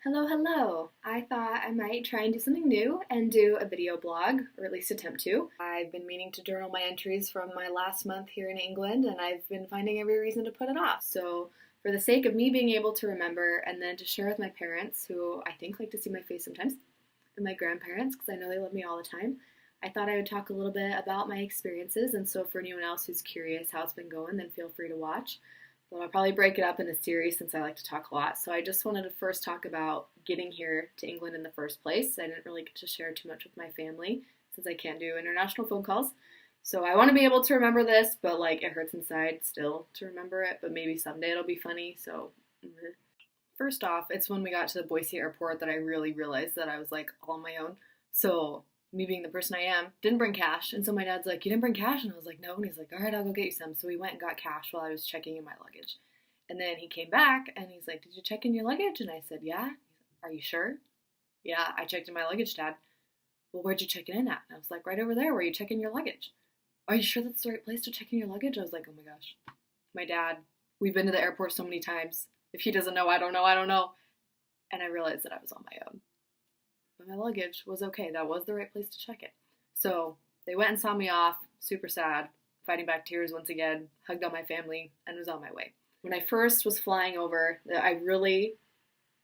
Hello, hello. I thought I might try and do something new and do a video blog, or at least attempt to. I've been meaning to journal my entries from my last month here in England, and I've been finding every reason to put it off. So, for the sake of me being able to remember and then to share with my parents, who I think like to see my face sometimes, and my grandparents, because I know they love me all the time, I thought I would talk a little bit about my experiences. And so, for anyone else who's curious how it's been going, then feel free to watch. But I'll probably break it up into series since I like to talk a lot. So I just wanted to first talk about getting here to England in the first place. I didn't really get to share too much with my family since I can't do international phone calls. So I want to be able to remember this, but like it hurts inside still to remember it. But maybe someday it'll be funny. So first off, it's when we got to the Boise airport that I really realized that I was like all on my own. So me being the person I am, didn't bring cash. And so my dad's like, "You didn't bring cash?" And I was like, "No." And he's like, "All right, I'll go get you some." So we went and got cash while I was checking in my luggage. And then he came back and he's like, "Did you check in your luggage?" And I said, "Yeah." He's like, "Are you sure?" "Yeah, I checked in my luggage, Dad." "Well, where'd you check it in at?" And I was like, "Right over there where you check in your luggage." "Are you sure that's the right place to check in your luggage?" I was like, oh my gosh. My dad, we've been to the airport so many times. If he doesn't know, I don't know, I don't know. And I realized that I was on my own. But my luggage was okay. That was the right place to check it. So they went and saw me off, super sad, fighting back tears once again, hugged on my family, and was on my way. When I first was flying over, I really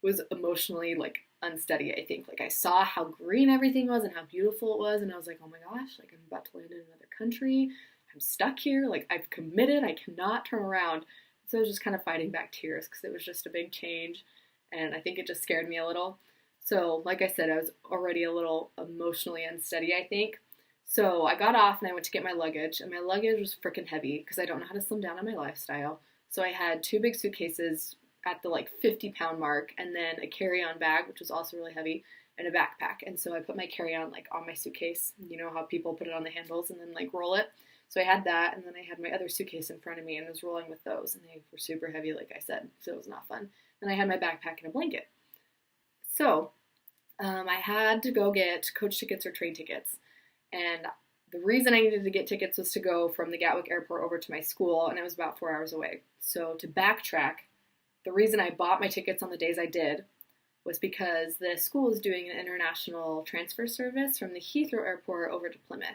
was emotionally like unsteady, I think. Like I saw how green everything was and how beautiful it was, and I was like, oh my gosh, like I'm about to land in another country. I'm stuck here. Like I've committed. I cannot turn around. So I was just kind of fighting back tears because it was just a big change, and I think it just scared me a little. So, like I said, I was already a little emotionally unsteady, I think. So I got off and I went to get my luggage, and my luggage was freaking heavy because I don't know how to slim down on my lifestyle. So I had two big suitcases at the like 50-pound mark, and then a carry-on bag, which was also really heavy, and a backpack. And so I put my carry-on like on my suitcase. You know how people put it on the handles and then like roll it. So I had that, and then I had my other suitcase in front of me and was rolling with those, and they were super heavy, like I said, so it was not fun. And I had my backpack and a blanket. So I had to go get coach tickets or train tickets. And the reason I needed to get tickets was to go from the Gatwick airport over to my school, and it was about 4 hours away. So to backtrack, the reason I bought my tickets on the days I did was because the school is doing an international transfer service from the Heathrow airport over to Plymouth.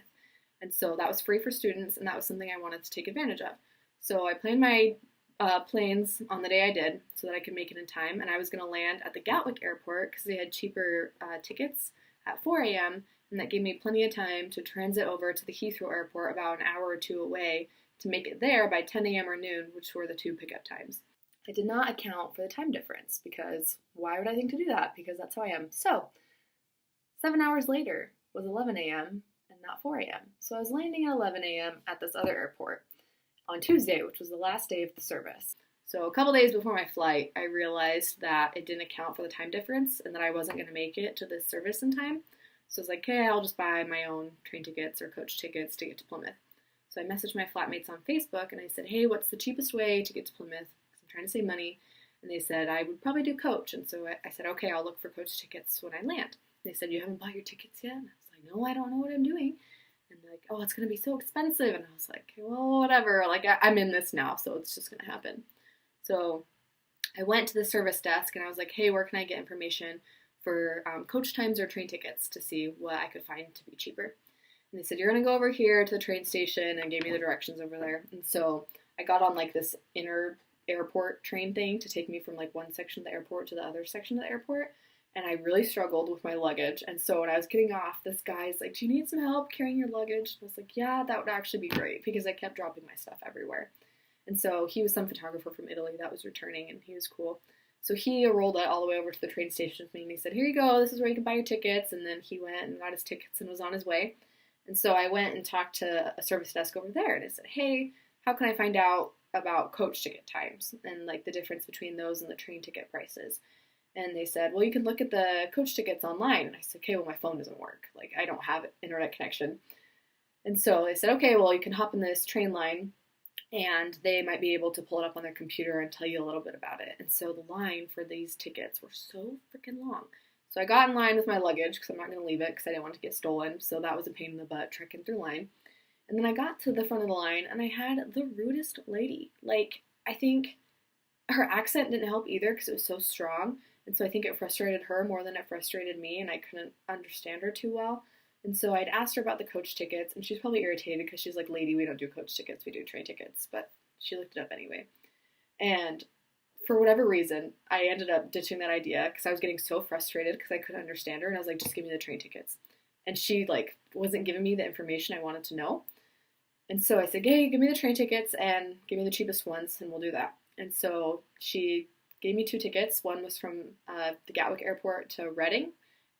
And so that was free for students, and that was something I wanted to take advantage of. So I planned my planes on the day I did so that I could make it in time. And I was going to land at the Gatwick airport because they had cheaper tickets at 4 a.m. And that gave me plenty of time to transit over to the Heathrow airport about an hour or two away to make it there by 10 a.m. or noon, which were the two pickup times. I did not account for the time difference because why would I think to do that? Because that's how I am. So, 7 hours later was 11 a.m. and not 4 a.m. So I was landing at 11 a.m. at this other airport on Tuesday, which was the last day of the service. So a couple days before my flight, I realized that it didn't account for the time difference and that I wasn't going to make it to this service in time. So I was like, okay, I'll just buy my own train tickets or coach tickets to get to Plymouth. So I messaged my flatmates on Facebook and I said, hey, what's the cheapest way to get to Plymouth? Because I'm trying to save money. And they said I would probably do coach. And so I said, okay, I'll look for coach tickets when I land. They said, you haven't bought your tickets yet? And I was like, no, I don't know what I'm doing. And they're like, oh, it's going to be so expensive. And I was like, well, whatever. Like, I'm in this now, so it's just going to happen. So I went to the service desk and I was like, hey, where can I get information for coach times or train tickets to see what I could find to be cheaper? And they said, you're going to go over here to the train station, and gave me the directions over there. And so I got on like this inner airport train thing to take me from like one section of the airport to the other section of the airport. And I really struggled with my luggage. And so when I was getting off, this guy's like, do you need some help carrying your luggage? And I was like, yeah, that would actually be great, because I kept dropping my stuff everywhere. And so he was some photographer from Italy that was returning, and he was cool. So he rolled it all the way over to the train station with me, and he said, here you go, this is where you can buy your tickets. And then he went and got his tickets and was on his way. And so I went and talked to a service desk over there, and I said, hey, how can I find out about coach ticket times and like the difference between those and the train ticket prices? And they said, well, you can look at the coach tickets online. And I said, okay, well, my phone doesn't work. Like, I don't have internet connection. And so they said, okay, well, you can hop in this train line, and they might be able to pull it up on their computer and tell you a little bit about it. And so the line for these tickets were so freaking long. So I got in line with my luggage because I'm not going to leave it because I didn't want it to get stolen. So that was a pain in the butt, trekking through line. And then I got to the front of the line, and I had the rudest lady. Like, I think her accent didn't help either because it was so strong. And so I think it frustrated her more than it frustrated me, and I couldn't understand her too well. And so I'd asked her about the coach tickets, and she's probably irritated because she's like, lady, we don't do coach tickets, we do train tickets. But she looked it up anyway. And for whatever reason, I ended up ditching that idea because I was getting so frustrated because I couldn't understand her. And I was like, just give me the train tickets. And she like wasn't giving me the information I wanted to know. And so I said, hey, give me the train tickets and give me the cheapest ones and we'll do that. And so she gave me 2 tickets. One was from the Gatwick Airport to Reading,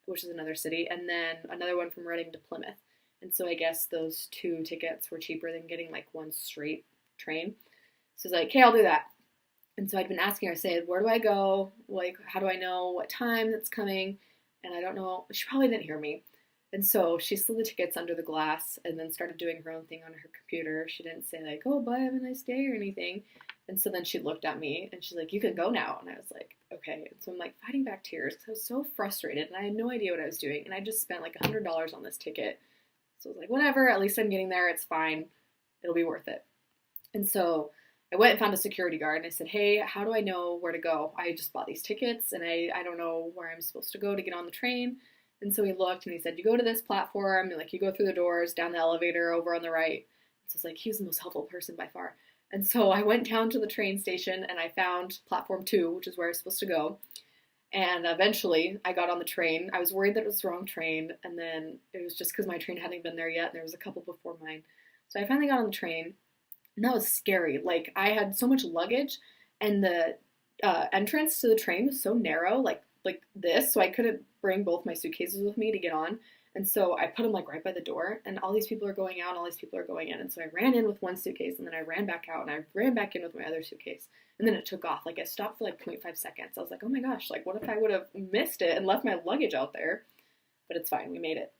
which is another city, and then another one from Reading to Plymouth. And so I guess those 2 tickets were cheaper than getting like one straight train. So I was like, okay, I'll do that. And so I'd been asking her, I said, where do I go? Like, how do I know what time that's coming? And I don't know. She probably didn't hear me. And so she slid the tickets under the glass and then started doing her own thing on her computer. She didn't say like, oh, bye, have a nice day or anything. And so then she looked at me and she's like, you can go now. And I was like, okay. And so I'm like fighting back tears because I was so frustrated and I had no idea what I was doing. And I just spent like $100 on this ticket. So I was like, whatever, at least I'm getting there. It's fine. It'll be worth it. And so I went and found a security guard and I said, hey, how do I know where to go? I just bought these tickets and I don't know where I'm supposed to go to get on the train. And so he looked and he said, you go to this platform, and like you go through the doors, down the elevator, over on the right. So it's like, he was the most helpful person by far. And so I went down to the train station and I found platform 2, which is where I was supposed to go. And eventually I got on the train. I was worried that it was the wrong train. And then it was just because my train hadn't been there yet. And there was a couple before mine. So I finally got on the train. And that was scary. Like, I had so much luggage, and the entrance to the train was so narrow, like this, so I couldn't bring both my suitcases with me to get on. And so I put them like right by the door, and all these people are going out, and all these people are going in. And so I ran in with one suitcase, and then I ran back out, and I ran back in with my other suitcase. And then it took off. Like, it stopped for like 0.5 seconds. I was like, oh my gosh, like, what if I would have missed it and left my luggage out there? But it's fine. We made it.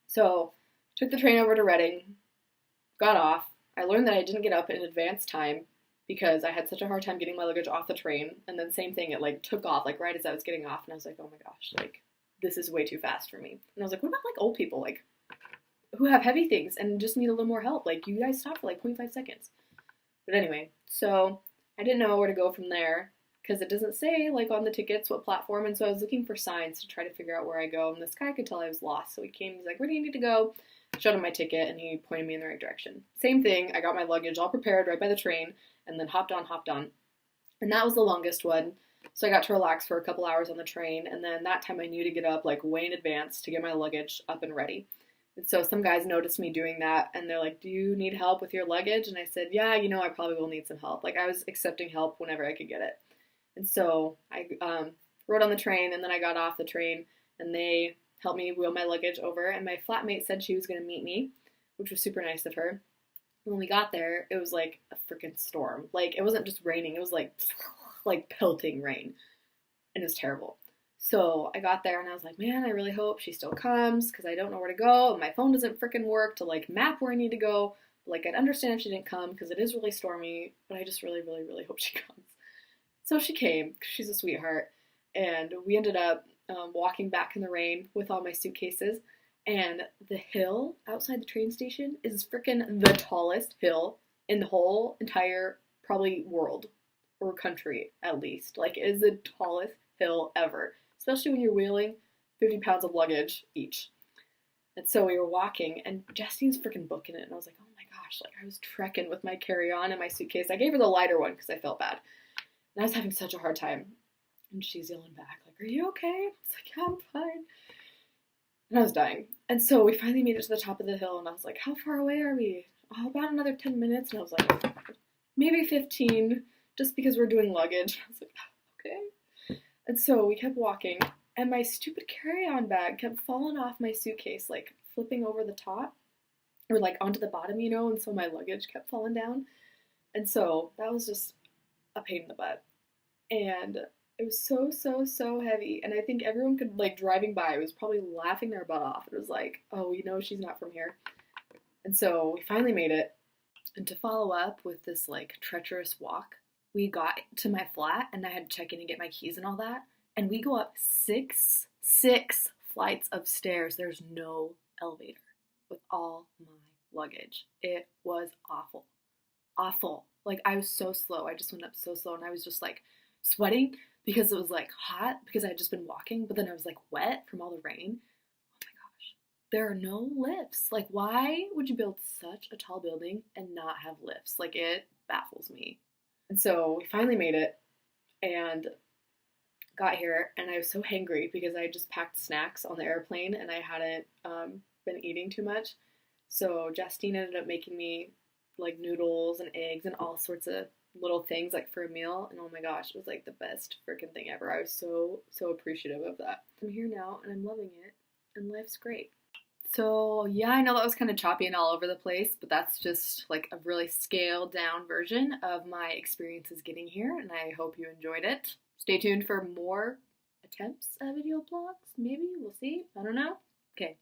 So took the train over to Reading, got off. I learned that I didn't get up in advance time because I had such a hard time getting my luggage off the train. And then same thing, it like took off like right as I was getting off. And I was like, oh my gosh, like this is way too fast for me. And I was like, what about like old people, like who have heavy things and just need a little more help? Like, you guys stop for like 0.5 seconds. But anyway, so I didn't know where to go from there because it doesn't say like on the tickets what platform. And so I was looking for signs to try to figure out where I go. And this guy could tell I was lost. So he came, he's like, where do you need to go? Showed him my ticket, and he pointed me in the right direction. Same thing, I got my luggage all prepared right by the train, and then hopped on. And that was the longest one, so I got to relax for a couple hours on the train, and then that time I knew to get up like way in advance to get my luggage up and ready. And so some guys noticed me doing that, and they're like, do you need help with your luggage? And I said, yeah, I probably will need some help. Like, I was accepting help whenever I could get it. And so I rode on the train, and then I got off the train, and they helped me wheel my luggage over, and my flatmate said she was going to meet me, which was super nice of her. When we got there, it was like a freaking storm. Like, it wasn't just raining, it was like pelting rain, and it was terrible. So I got there and I was like, man, I really hope she still comes because I don't know where to go, and my phone doesn't freaking work to like map where I need to go. Like, I'd understand if she didn't come because it is really stormy, but I just really, really, really hope she comes. So she came. She's a sweetheart, and we ended up walking back in the rain with all my suitcases, and the hill outside the train station is freaking the tallest hill in the whole entire probably world or country, at least. Like, it is the tallest hill ever, especially when you're wheeling 50 pounds of luggage each. And so we were walking, and Justine's freaking booking it, and I was like, oh my gosh, like I was trekking with my carry-on and my suitcase. I gave her the lighter one because I felt bad, and I was having such a hard time. And she's yelling back, like, are you okay? I was like, yeah, I'm fine. And I was dying. And so we finally made it to the top of the hill, and I was like, how far away are we? Oh, about another 10 minutes. And I was like, maybe 15, just because we're doing luggage. I was like, okay. And so we kept walking, and my stupid carry-on bag kept falling off my suitcase, like flipping over the top, or like onto the bottom, and so my luggage kept falling down. And so that was just a pain in the butt. And it was so heavy, and I think everyone could, like, driving by was probably laughing their butt off. It was like, oh, she's not from here. And so we finally made it, and to follow up with this, like, treacherous walk, we got to my flat, and I had to check in and get my keys and all that, and we go up six flights of stairs. There's no elevator with all my luggage. It was awful. Like, I was so slow. I just went up so slow, and I was just, like, sweating because it was like hot because I had just been walking, but then I was like wet from all the rain. Oh my gosh. There are no lifts. Like, why would you build such a tall building and not have lifts? Like, it baffles me. And so we finally made it and got here, and I was so hangry because I just packed snacks on the airplane and I hadn't been eating too much. So Justine ended up making me like noodles and eggs and all sorts of little things like for a meal. And oh my gosh, it was like the best freaking thing ever. I was so appreciative of that. I'm here now and I'm loving it, and life's great. So yeah, I know that was kind of choppy and all over the place, but that's just like a really scaled down version of my experiences getting here, and I hope you enjoyed it. Stay tuned for more attempts at video blogs. Maybe we'll see. I don't know. Okay,